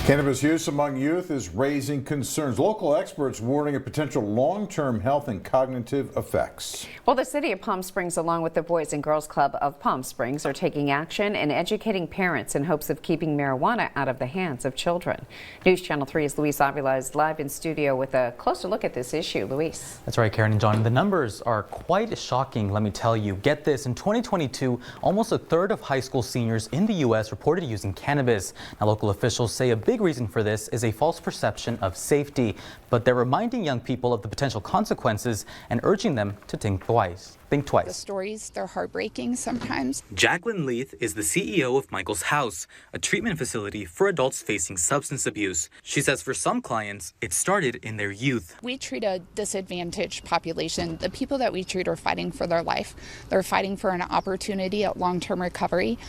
Cannabis use among youth is raising concerns. Local experts warning of potential long-term health and cognitive effects. Well, the city of Palm Springs, along with the Boys and Girls Club of Palm Springs, are taking action and educating parents in hopes of keeping marijuana out of the hands of children. News Channel 3's Luis Avila is live in studio with a closer look at this issue. Luis. That's right, Karen and John. The numbers are quite shocking, let me tell you. Get this, in 2022, almost a third of high school seniors in the U.S. reported using cannabis. Now, local officials say a big reason for this is a false perception of safety, but they're reminding young people of the potential consequences and urging them to think twice. The stories, they're heartbreaking sometimes. Jacqueline Leith is the CEO of Michael's House, a treatment facility for adults facing substance abuse. She says for some clients, it started in their youth. We treat a disadvantaged population. The people that we treat are fighting for their life. They're fighting for an opportunity at long-term recovery.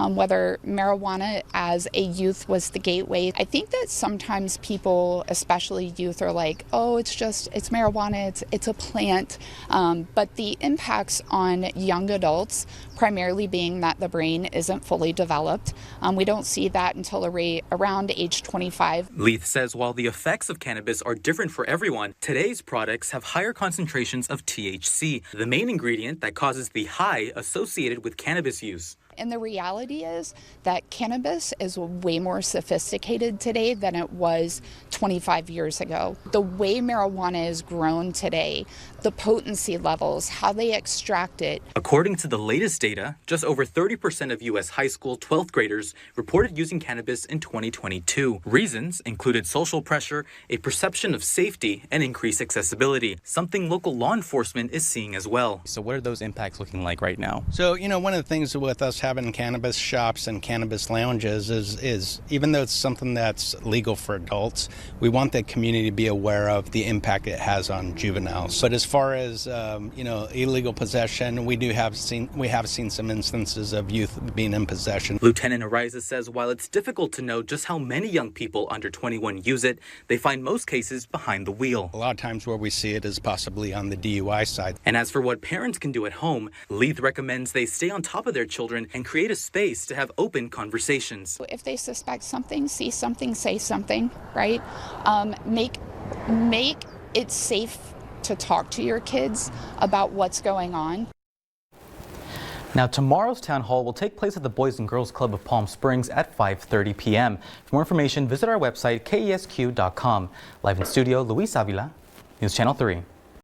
Whether marijuana as a youth was the gateway. I think that sometimes people, especially youth, are like, oh, it's marijuana, it's a plant. But the impact on young adults, primarily being that the brain isn't fully developed. We don't see that until around age 25. Leith says while the effects of cannabis are different for everyone, today's products have higher concentrations of THC, the main ingredient that causes the high associated with cannabis use. And the reality is that cannabis is way more sophisticated today than it was 25 years ago. The way marijuana is grown today, the potency levels, how they extract it. According to the latest data, just over 30% of U.S. high school 12th graders reported using cannabis in 2022. Reasons included social pressure, a perception of safety, and increased accessibility, something local law enforcement is seeing as well. So what are those impacts looking like right now? So, one of the things with us having cannabis shops and cannabis lounges is even though it's something that's legal for adults, we want the community to be aware of the impact it has on juveniles. But as far as illegal possession, we have seen some instances of youth being in possession. Lieutenant Ariza says while it's difficult to know just how many young people under 21 use it, they find most cases behind the wheel. A lot of times where we see it is possibly on the DUI side. And as for what parents can do at home, Leith recommends they stay on top of their children and create a space to have open conversations. If they suspect something, see something, say something, right? Make it safe to talk to your kids about what's going on. Now, tomorrow's town hall will take place at the Boys and Girls Club of Palm Springs at 5:30 p.m. For more information, visit our website, kesq.com. Live in studio, Luis Avila, News Channel 3.